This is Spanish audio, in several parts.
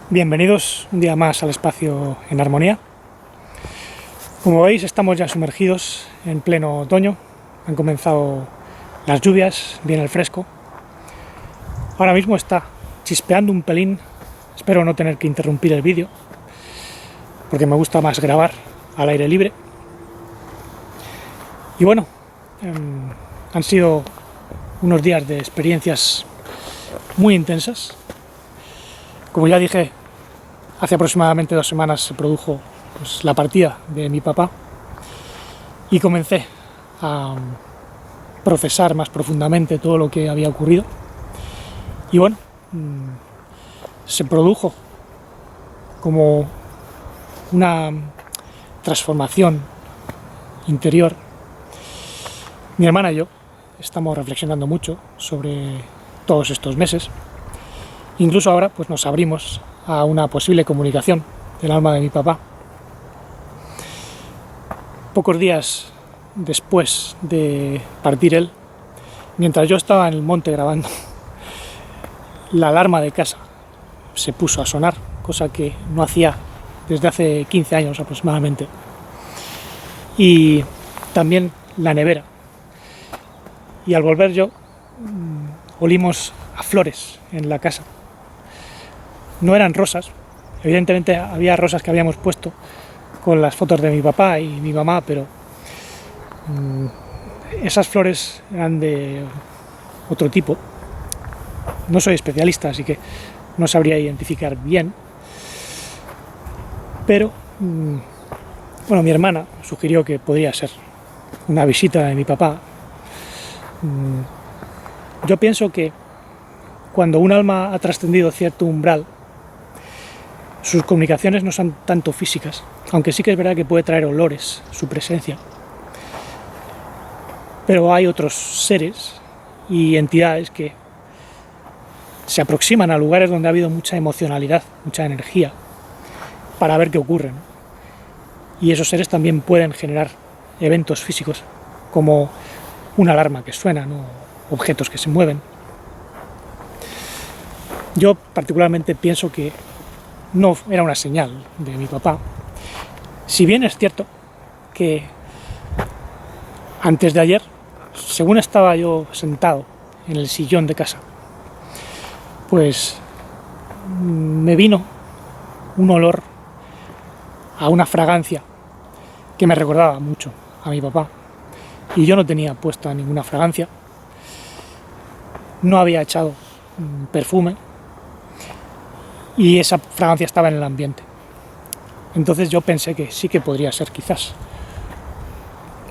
Bienvenidos un día más al espacio en armonía. Como veis, estamos ya sumergidos en pleno otoño. Han comenzado las lluvias, viene el fresco. Ahora mismo está chispeando un pelín. Espero no tener que interrumpir el vídeo, porque me gusta más grabar al aire libre. Y bueno, han sido unos días de experiencias muy intensas. Como ya dije, hace aproximadamente 2 semanas se produjo la partida de mi papá y comencé a procesar más profundamente todo lo que había ocurrido. Y bueno, se produjo como una transformación interior. Mi hermana y yo estamos reflexionando mucho sobre todos estos meses. Incluso ahora pues nos abrimos a una posible comunicación del alma de mi papá. Pocos días después de partir él, mientras yo estaba en el monte grabando, la alarma de casa se puso a sonar, cosa que no hacía desde hace 15 años aproximadamente. Y también la nevera. Y al volver yo, olimos a flores en la casa. No eran rosas, evidentemente había rosas que habíamos puesto con las fotos de mi papá y mi mamá, pero esas flores eran de otro tipo. No soy especialista, así que no sabría identificar bien, pero bueno, mi hermana sugirió que podría ser una visita de mi papá. Yo pienso que cuando un alma ha trascendido cierto umbral, sus comunicaciones no son tanto físicas, aunque sí que es verdad que puede traer olores su presencia. Pero hay otros seres y entidades que se aproximan a lugares donde ha habido mucha emocionalidad, mucha energía, para ver qué ocurre, ¿no? Y esos seres también pueden generar eventos físicos, como una alarma que suena, ¿no? Objetos que se mueven. Yo particularmente pienso que no era una señal de mi papá, si bien es cierto que antes de ayer, según estaba yo sentado en el sillón de casa, pues me vino un olor a una fragancia que me recordaba mucho a mi papá, y yo no tenía puesta ninguna fragancia, no había echado perfume, y esa fragancia estaba en el ambiente. Entonces yo pensé que sí que podría ser quizás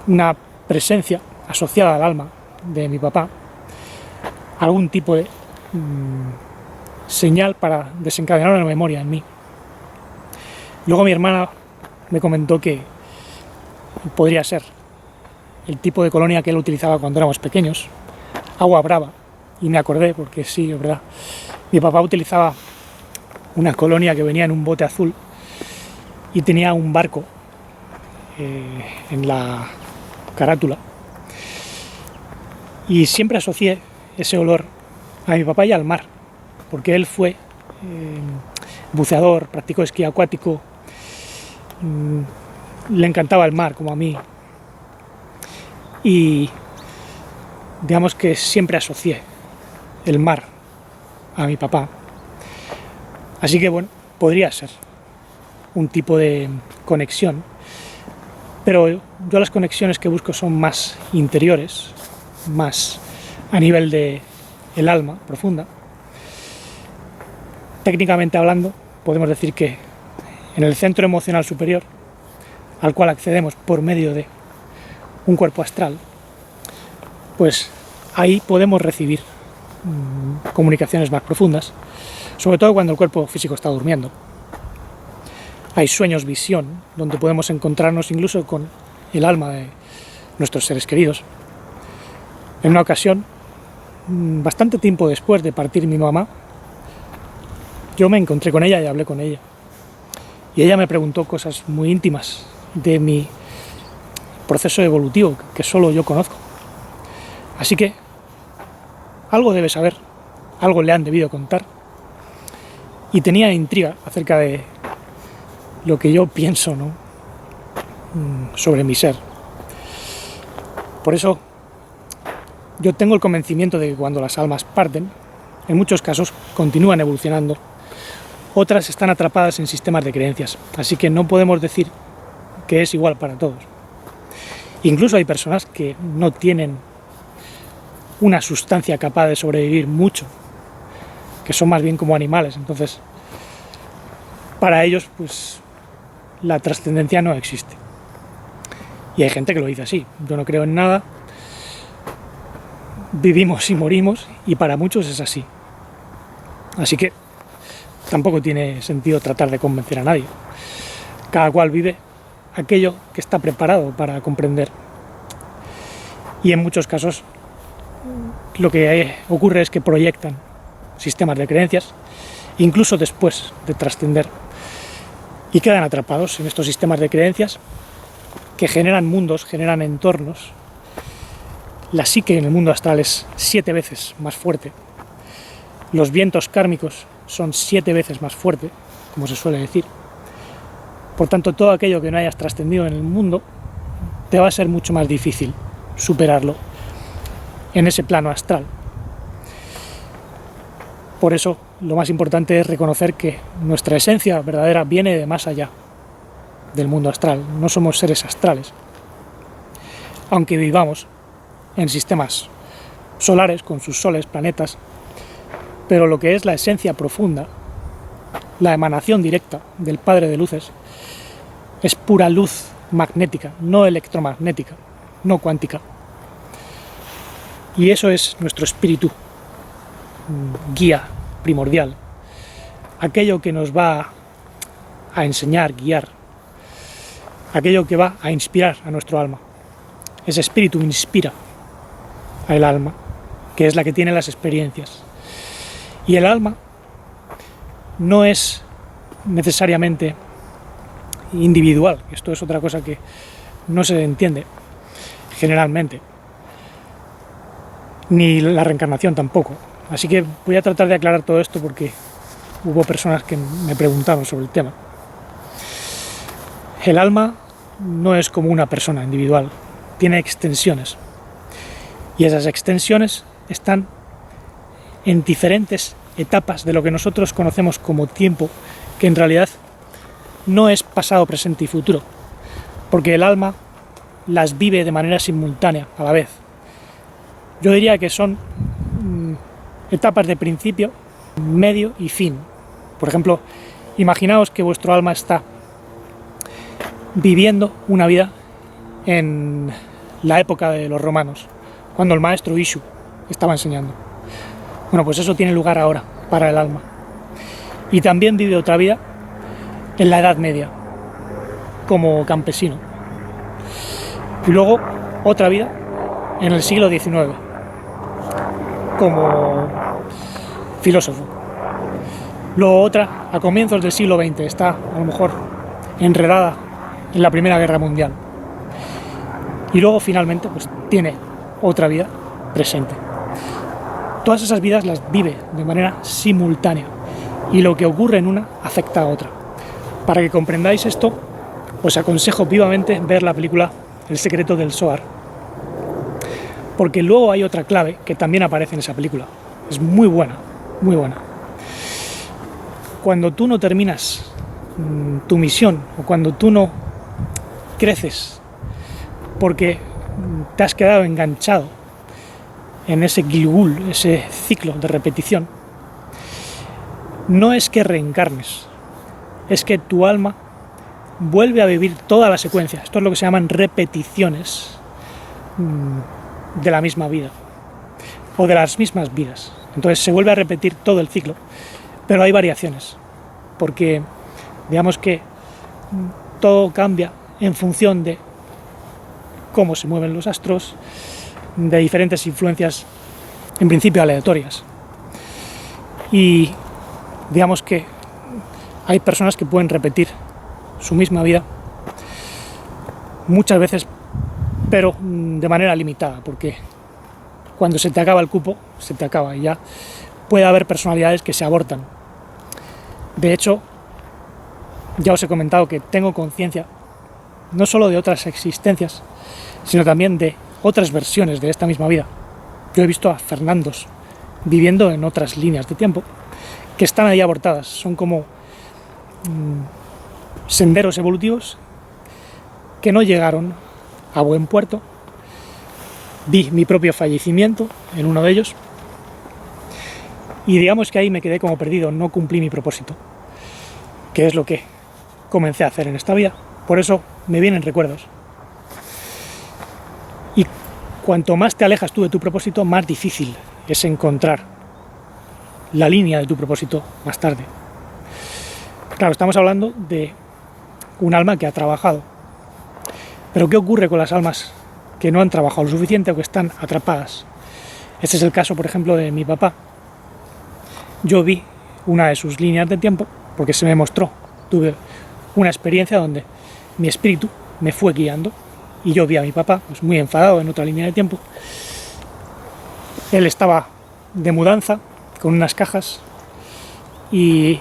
una presencia asociada al alma de mi papá, algún tipo de señal para desencadenar una memoria en mí. Luego mi hermana me comentó que podría ser el tipo de colonia que él utilizaba cuando éramos pequeños, agua brava, y me acordé porque sí, es verdad, mi papá utilizaba una colonia que venía en un bote azul y tenía un barco en la carátula, y siempre asocié ese olor a mi papá y al mar, porque él fue buceador, practicó esquí acuático, le encantaba el mar como a mí, y digamos que siempre asocié el mar a mi papá. Así que bueno, podría ser un tipo de conexión, pero yo las conexiones que busco son más interiores, más a nivel de el alma profunda. Técnicamente hablando, podemos decir que en el centro emocional superior, al cual accedemos por medio de un cuerpo astral, pues ahí podemos recibir comunicaciones más profundas, sobre todo cuando el cuerpo físico está durmiendo. Hay sueños visión, donde podemos encontrarnos incluso con el alma de nuestros seres queridos. En una ocasión, bastante tiempo después de partir mi mamá, yo me encontré con ella y hablé con ella. Y ella me preguntó cosas muy íntimas de mi proceso evolutivo, que solo yo conozco. Así que algo debe saber, algo le han debido contar. y tenía intriga acerca de lo que yo pienso, ¿no?, sobre mi ser. Por eso yo tengo el convencimiento de que cuando las almas parten, en muchos casos continúan evolucionando, otras están atrapadas en sistemas de creencias, así que no podemos decir que es igual para todos. Incluso hay personas que no tienen una sustancia capaz de sobrevivir mucho, que son más bien como animales, entonces para ellos pues la trascendencia no existe. Y hay gente que lo dice así: yo no creo en nada, vivimos y morimos, y para muchos es así. Así que tampoco tiene sentido tratar de convencer a nadie. Cada cual vive aquello que está preparado para comprender. Y en muchos casos lo que ocurre es que proyectan sistemas de creencias, incluso después de trascender, y quedan atrapados en estos sistemas de creencias que generan mundos, generan entornos. La psique en el mundo astral es 7 veces más fuerte. Los vientos kármicos son 7 veces más fuertes, como se suele decir. Por tanto, todo aquello que no hayas trascendido en el mundo te va a ser mucho más difícil superarlo en ese plano astral. Por eso, lo más importante es reconocer que nuestra esencia verdadera viene de más allá del mundo astral. No somos seres astrales, aunque vivamos en sistemas solares con sus soles, planetas, pero lo que es la esencia profunda, la emanación directa del Padre de Luces, es pura luz magnética, no electromagnética, no cuántica. Y eso es nuestro espíritu guía primordial, aquello que nos va a enseñar, guiar, aquello que va a inspirar a nuestro alma. Ese espíritu inspira al alma, que es la que tiene las experiencias. Y el alma no es necesariamente individual. Esto es otra cosa que no se entiende generalmente, ni la reencarnación tampoco. Así que voy a tratar de aclarar todo esto porque hubo personas que me preguntaron sobre el tema. El alma no es como una persona individual, tiene extensiones, y esas extensiones están en diferentes etapas de lo que nosotros conocemos como tiempo, que en realidad no es pasado, presente y futuro, porque el alma las vive de manera simultánea a la vez. Yo diría que son etapas de principio, medio y fin. Por ejemplo, imaginaos que vuestro alma está viviendo una vida en la época de los romanos, cuando el maestro Ishu estaba enseñando. Bueno, pues eso tiene lugar ahora para el alma. Y también vive otra vida en la Edad Media, como campesino. Y luego otra vida en el siglo XIX, como filósofo. Luego otra a comienzos del siglo XX, está a lo mejor enredada en la Primera Guerra Mundial. Y luego finalmente pues tiene otra vida presente. Todas esas vidas las vive de manera simultánea, y lo que ocurre en una afecta a otra. Para que comprendáis esto, os aconsejo vivamente ver la película El secreto del Zohar, porque luego hay otra clave que también aparece en esa película. Es muy buena, muy buena. Cuando tú no terminas tu misión, o cuando tú no creces porque te has quedado enganchado en ese Gilgul, ese ciclo de repetición, no es que reencarnes, es que tu alma vuelve a vivir toda la secuencia. Esto es lo que se llaman repeticiones de la misma vida, o de las mismas vidas. Entonces se vuelve a repetir todo el ciclo, pero hay variaciones, porque digamos que todo cambia en función de cómo se mueven los astros, de diferentes influencias, en principio aleatorias. Y digamos que hay personas que pueden repetir su misma vida muchas veces, pero de manera limitada, porque cuando se te acaba el cupo, se te acaba, y ya puede haber personalidades que se abortan. De hecho, ya os he comentado que tengo conciencia no solo de otras existencias, sino también de otras versiones de esta misma vida. Yo he visto a Fernandos viviendo en otras líneas de tiempo que están ahí abortadas. Son como senderos evolutivos que no llegaron a buen puerto. Vi mi propio fallecimiento en uno de ellos y digamos que ahí me quedé como perdido, no cumplí mi propósito, que es lo que comencé a hacer en esta vida. Por eso me vienen recuerdos. Y cuanto más te alejas tú de tu propósito, más difícil es encontrar la línea de tu propósito más tarde. Claro, estamos hablando de un alma que ha trabajado. Pero ¿qué ocurre con las almas que no han trabajado lo suficiente o que están atrapadas? Este es el caso, por ejemplo, de mi papá. Yo vi una de sus líneas de tiempo porque se me mostró. Tuve una experiencia donde mi espíritu me fue guiando y yo vi a mi papá pues, muy enfadado en otra línea de tiempo. Él estaba de mudanza con unas cajas y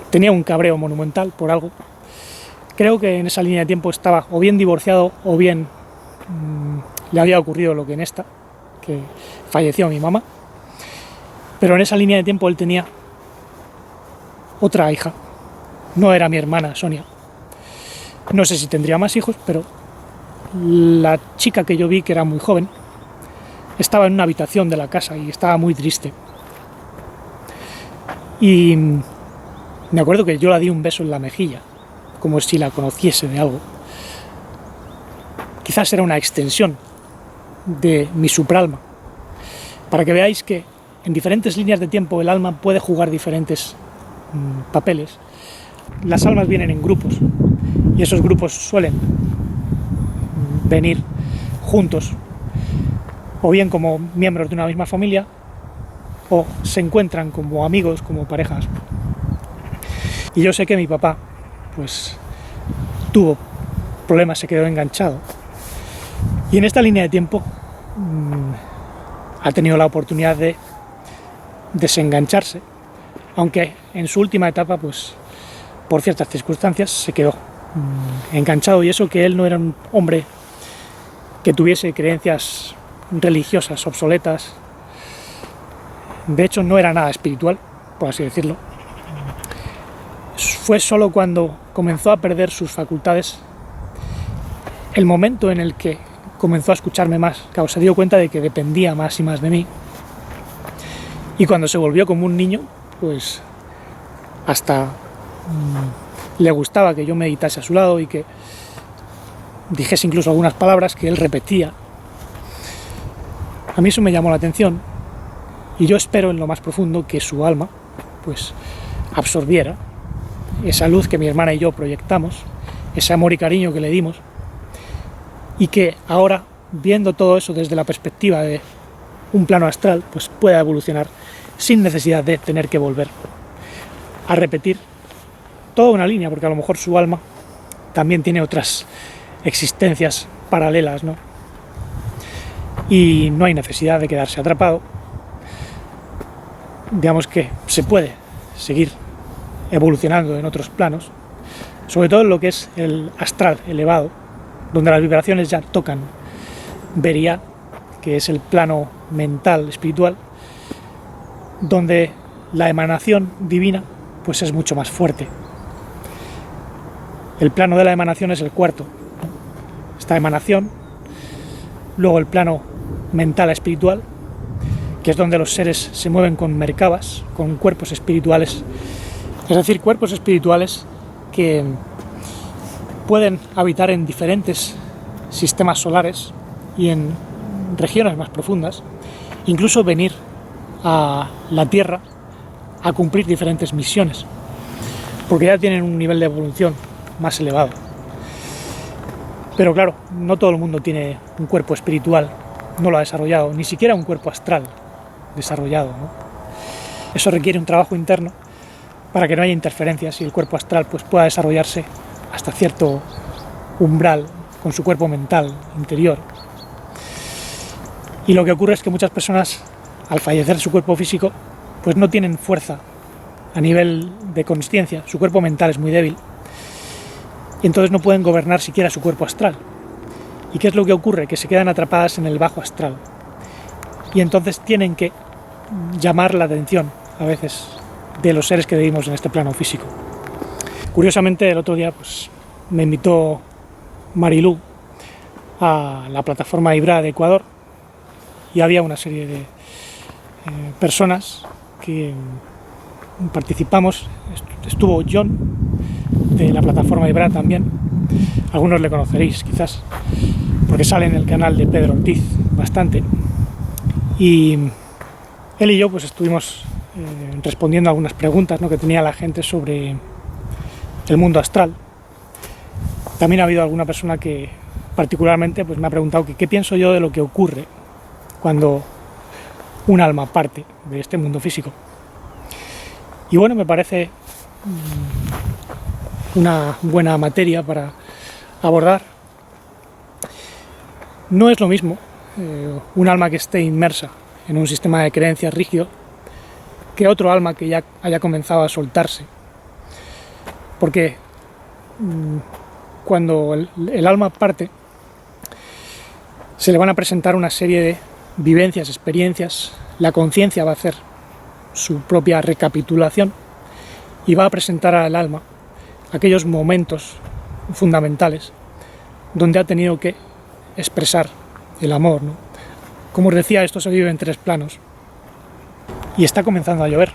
tenía un cabreo monumental por algo. Creo que en esa línea de tiempo estaba o bien divorciado o bien le había ocurrido lo que en esta, que falleció mi mamá. Pero en esa línea de tiempo él tenía otra hija. No era mi hermana Sonia. No sé si tendría más hijos, pero la chica que yo vi, que era muy joven, estaba en una habitación de la casa y estaba muy triste. Y me acuerdo que yo la di un beso en la mejilla, como si la conociese de algo. Quizás era una extensión de mi supralma, para que veáis que en diferentes líneas de tiempo el alma puede jugar diferentes papeles. Las almas vienen en grupos y esos grupos suelen venir juntos, o bien como miembros de una misma familia, o se encuentran como amigos, como parejas. Y yo sé que mi papá pues tuvo problemas, se quedó enganchado y en esta línea de tiempo ha tenido la oportunidad de desengancharse, aunque en su última etapa pues por ciertas circunstancias se quedó enganchado, y eso que él no era un hombre que tuviese creencias religiosas obsoletas. De hecho no era nada espiritual, por así decirlo. Fue solo cuando comenzó a perder sus facultades, el momento en el que comenzó a escucharme más, claro, se dio cuenta de que dependía más y más de mí, y cuando se volvió como un niño, pues hasta le gustaba que yo meditase a su lado y que dijese incluso algunas palabras que él repetía. A mí eso me llamó la atención y yo espero en lo más profundo que su alma pues absorbiera esa luz que mi hermana y yo proyectamos, ese amor y cariño que le dimos, y que ahora, viendo todo eso desde la perspectiva de un plano astral, pues pueda evolucionar sin necesidad de tener que volver a repetir toda una línea, porque a lo mejor su alma también tiene otras existencias paralelas, ¿no? Y no hay necesidad de quedarse atrapado. Digamos que se puede seguir evolucionando en otros planos, sobre todo en lo que es el astral elevado, donde las vibraciones ya tocan Beria, que es el plano mental, espiritual, donde la emanación divina pues es mucho más fuerte. El plano de la emanación es el cuarto. Esta emanación, luego el plano mental espiritual, que es donde los seres se mueven con merkabas, con cuerpos espirituales, es decir, cuerpos espirituales que pueden habitar en diferentes sistemas solares y en regiones más profundas, incluso venir a la Tierra a cumplir diferentes misiones, porque ya tienen un nivel de evolución más elevado. Pero claro, no todo el mundo tiene un cuerpo espiritual, no lo ha desarrollado, ni siquiera un cuerpo astral desarrollado, ¿no? Eso requiere un trabajo interno para que no haya interferencias y el cuerpo astral pues pueda desarrollarse hasta cierto umbral con su cuerpo mental interior. Y lo que ocurre es que muchas personas, al fallecer su cuerpo físico, pues no tienen fuerza a nivel de consciencia, su cuerpo mental es muy débil, y entonces no pueden gobernar siquiera su cuerpo astral. ¿Y qué es lo que ocurre? Que se quedan atrapadas en el bajo astral. Y entonces tienen que llamar la atención, a veces, de los seres que vivimos en este plano físico. Curiosamente, el otro día pues, me invitó Marilú a la plataforma Ibra de Ecuador y había una serie de personas que participamos. Estuvo John, de la plataforma Ibra también. Algunos le conoceréis, quizás, porque sale en el canal de Pedro Ortiz bastante. Y él y yo pues estuvimos respondiendo a algunas preguntas, ¿no?, que tenía la gente sobre el mundo astral. También ha habido alguna persona que particularmente pues me ha preguntado que qué pienso yo de lo que ocurre cuando un alma parte de este mundo físico. Y bueno, me parece una buena materia para abordar. No es lo mismo un alma que esté inmersa en un sistema de creencias rígido que otro alma que ya haya comenzado a soltarse. Porque cuando el alma parte, se le van a presentar una serie de vivencias, experiencias, la conciencia va a hacer su propia recapitulación y va a presentar al alma aquellos momentos fundamentales donde ha tenido que expresar el amor, ¿no? Como os decía, esto se vive en 3 planos y está comenzando a llover.